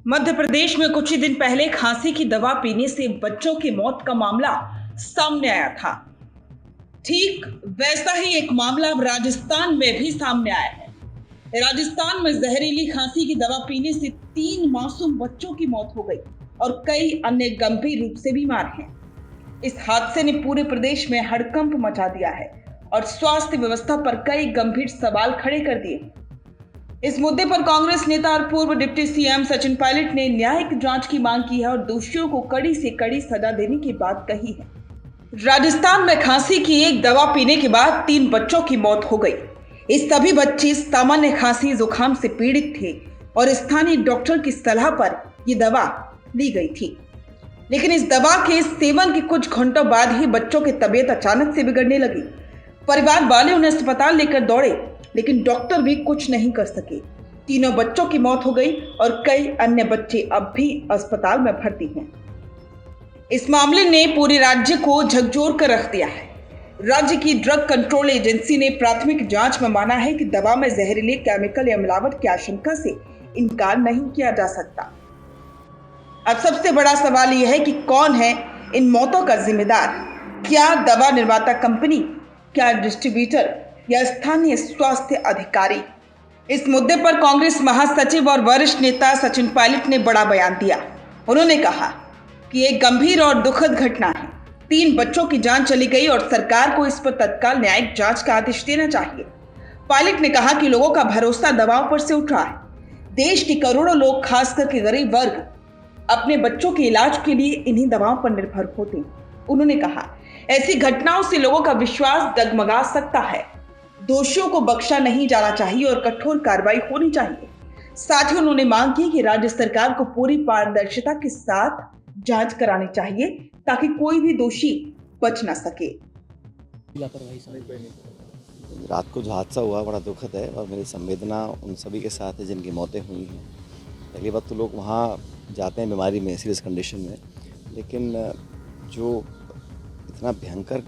मध्य प्रदेश में कुछ ही दिन पहले खांसी की दवा पीने से बच्चों की मौत का मामला सामने आया था। ठीक वैसा ही एक मामला अब राजस्थान में भी सामने आया है। राजस्थान में जहरीली खांसी की दवा पीने से 3 मासूम बच्चों की मौत हो गई और कई अन्य गंभीर रूप से बीमार हैं। इस हादसे ने पूरे प्रदेश में हड़कंप मचा दिया है और स्वास्थ्य व्यवस्था पर कई गंभीर सवाल खड़े कर दिए। इस मुद्दे पर कांग्रेस नेता और पूर्व डिप्टी सीएम सचिन पायलट ने न्यायिक जांच की मांग की है और दोषियों को कड़ी से कड़ी सजा देने की बात कही है। राजस्थान में खांसी की एक दवा पीने के बाद 3 बच्चों की मौत हो गई। इस सभी बच्चे सामान्य खांसी जुकाम से पीड़ित थे और स्थानीय डॉक्टर की सलाह पर यह दवा ली गई थी, लेकिन इस दवा के सेवन के कुछ घंटों बाद ही बच्चों की तबीयत अचानक से बिगड़ने लगी। परिवार वाले उन्हें अस्पताल लेकर दौड़े, लेकिन डॉक्टर भी कुछ नहीं कर सके। तीनों बच्चों की मौत हो गई और कई अन्य बच्चे अब भी अस्पताल में भर्ती हैं। इस मामले ने पूरे राज्य को झकझोर कर रख दिया है। राज्य की ड्रग कंट्रोल एजेंसी ने प्राथमिक जांच में माना है कि दवा में जहरीले केमिकल या मिलावट की आशंका से इनकार नहीं किया जा सकता। अब सबसे बड़ा सवाल यह है कि कौन है इन मौतों का जिम्मेदार? क्या दवा निर्माता कंपनी, क्या डिस्ट्रीब्यूटर या स्थानीय स्वास्थ्य अधिकारी? इस मुद्दे पर कांग्रेस महासचिव और वरिष्ठ नेता सचिन पायलट ने बड़ा बयान दिया। उन्होंने कहा कि एक गंभीर और दुखद घटना है। 3 बच्चों की जान चली गई और सरकार को इस पर तत्काल न्यायिक जांच का आदेश देना चाहिए। पायलट ने कहा कि लोगों का भरोसा दवाओं पर से उठ रहा है। देश के करोड़ों लोग, खासकर के गरीब वर्ग, अपने बच्चों के इलाज के लिए इन्हीं दवाओं पर निर्भर होते हैं। उन्होंने कहा, ऐसी घटनाओं से लोगों का विश्वास डगमगा सकता है। दोषियों को बख्शा नहीं जाना चाहिए और कठोर कार्रवाई होनी चाहिए। साथ ही उन्होंने मांग की कि राज्य सरकार को पूरी पारदर्शिता के साथ जांच करानी चाहिए ताकि कोई भी दोषी बच ना सके। रात को जो हादसा हुआ बड़ा दुखद है और मेरी संवेदना उन सभी के साथ है जिनकी मौतें हुई हैं। पहली बात तो लोग वहाँ जाते हैं बीमारी में, सीरियस कंडीशन में, लेकिन जो इतना भयंकर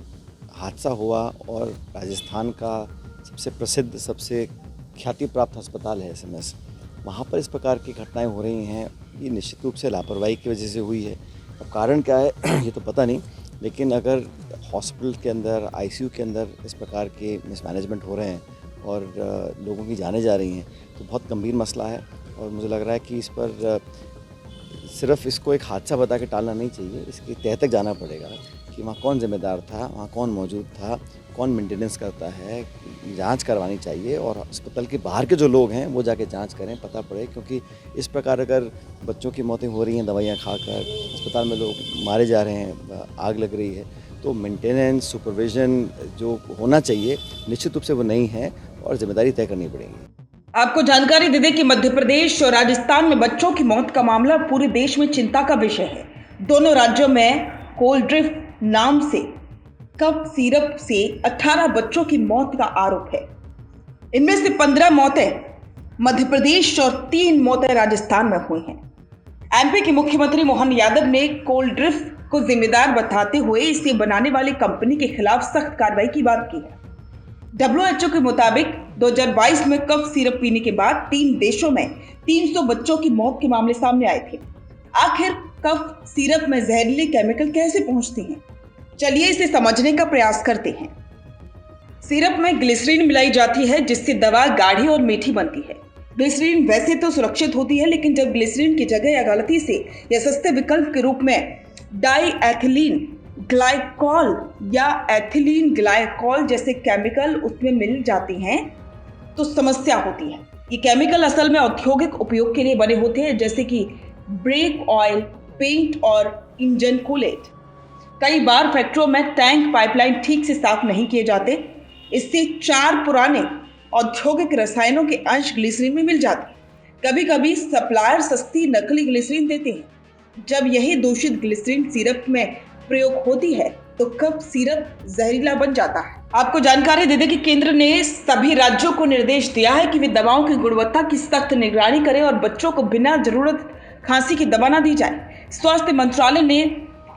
हादसा हुआ और राजस्थान का सबसे प्रसिद्ध, सबसे ख्याति प्राप्त अस्पताल है एसएमएस, वहाँ पर इस प्रकार की घटनाएं हो रही हैं, ये निश्चित रूप से लापरवाही की वजह से हुई है। अब कारण क्या है ये तो पता नहीं, लेकिन अगर हॉस्पिटल के अंदर, आईसीयू के अंदर इस प्रकार के मिसमैनेजमेंट हो रहे हैं और लोगों की जानें जा रही हैं तो बहुत गंभीर मसला है। और मुझे लग रहा है कि इस पर सिर्फ इसको एक हादसा बता के टालना नहीं चाहिए, इसकी तह तक जाना पड़ेगा कि वहाँ कौन जिम्मेदार था, वहाँ कौन मौजूद था, कौन मेंटेनेंस करता है। जांच करवानी चाहिए और अस्पताल के बाहर के जो लोग हैं वो जाके जांच करें, पता पड़े, क्योंकि इस प्रकार अगर बच्चों की मौतें हो रही हैं दवाइयाँ खाकर, अस्पताल में लोग मारे जा रहे हैं, आग लग रही है, तो मेंटेनेंस, सुपरविजन जो होना चाहिए निश्चित रूप से वो नहीं है और जिम्मेदारी तय करनी पड़ेगी। आपको जानकारी दे दें कि मध्य प्रदेश और राजस्थान में बच्चों की मौत का मामला पूरे देश में चिंता का विषय है। दोनों राज्यों में कोल्ड ड्रिफ्ट नाम से कफ सिरप से 18 बच्चों की मौत का आरोप है। इनमें से 15 मौतें मध्य प्रदेश और 3 मौतें राजस्थान में हुई हैं। एमपी के मुख्यमंत्री मोहन यादव ने कोल्ड ड्रिफ्ट को जिम्मेदार बताते हुए इसे बनाने वाली कंपनी के खिलाफ सख्त कार्रवाई की बात की है। WHO के मुताबिक 2022 में कफ सिरप पीने के बाद 3 देशों में 300 बच्चों की मौत के मामले सामने आए थे। आखिर कफ सिरप में जहरीले केमिकल कैसे पहुंचते हैं? चलिए इसे समझने का प्रयास करते हैं। सिरप में ग्लिसरीन मिलाई जाती है जिससे दवा गाढ़ी और मीठी बनती है। ग्लिसरीन वैसे तो सुरक्षित होती है, लेकिन जब ग्लिसरीन की जगह या गलती से या सस्ते विकल्प के रूप में डाईएथिलीन ग्लाइकॉल या एथिलीन ग्लाइकॉल जैसे केमिकल उसमें मिल जाते हैं तो समस्या होती है। ये केमिकल असल में औद्योगिक उपयोग के लिए बने होते हैं, जैसे कि ब्रेक ऑयल, पेंट और इंजन कूलेंट। कई बार फैक्ट्रियों में टैंक, पाइपलाइन ठीक से साफ नहीं किए जाते। इससे 4 पुराने औद्योगिक रसायनों के अंश ग्लिसरीन में मिल जाते हैं। कभी कभी सप्लायर सस्ती नकली ग्लिसरीन देते हैं। जब यही दूषित ग्लिसरीन सिरप में प्रयोग होती है तो कफ सिरप जहरीला बन जाता है। आपको जानकारी दे दें कि केंद्र ने सभी राज्यों को निर्देश दिया है कि वे दवाओं की गुणवत्ता की सख्त निगरानी करें और बच्चों को बिना जरूरत खांसी की दवा न दी जाए। स्वास्थ्य मंत्रालय ने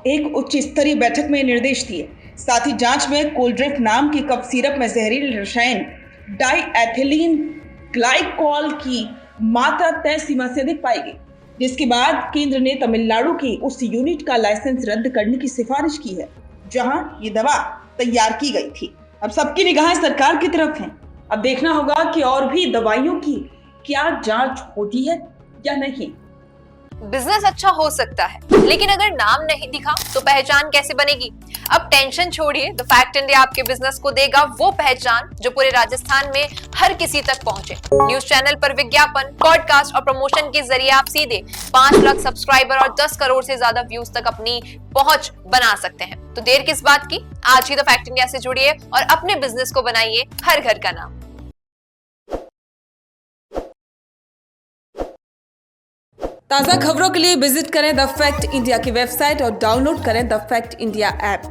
एक उच्च स्तरीय बैठक में निर्देश दिए। साथ ही जांच में कोल्ड ड्रिफ्ट नाम की कफ सिरप में जहरीले रसायन डाईएथिलीन ग्लाइकॉल की मात्रा तय सीमा से अधिक पाई गई। जिसके बाद केंद्र ने तमिलनाडु की उस यूनिट का लाइसेंस रद्द करने की सिफारिश की है जहां ये दवा तैयार की गई थी। अब सबकी निगाहें सरकार की तरफ हैं। अब देखना होगा कि और भी दवाइयों की क्या जांच होती है या नहीं। बिजनेस अच्छा हो सकता है, लेकिन अगर नाम नहीं दिखा तो पहचान कैसे बनेगी? अब टेंशन छोड़िए, द फैक्ट इंडिया आपके बिजनेस को देगा वो पहचान जो पूरे राजस्थान में हर किसी तक पहुंचे। न्यूज चैनल पर विज्ञापन, पॉडकास्ट और प्रमोशन के जरिए आप सीधे 5 लाख सब्सक्राइबर और 10 करोड़ से ज्यादा व्यूज तक अपनी पहुंच बना सकते हैं। तो देर किस बात की, आज ही द फैक्ट इंडिया से जुड़िए और अपने बिजनेस को बनाइए हर घर का नाम। ताज़ा खबरों के लिए विजिट करें द फैक्ट इंडिया की वेबसाइट और डाउनलोड करें द फैक्ट इंडिया ऐप।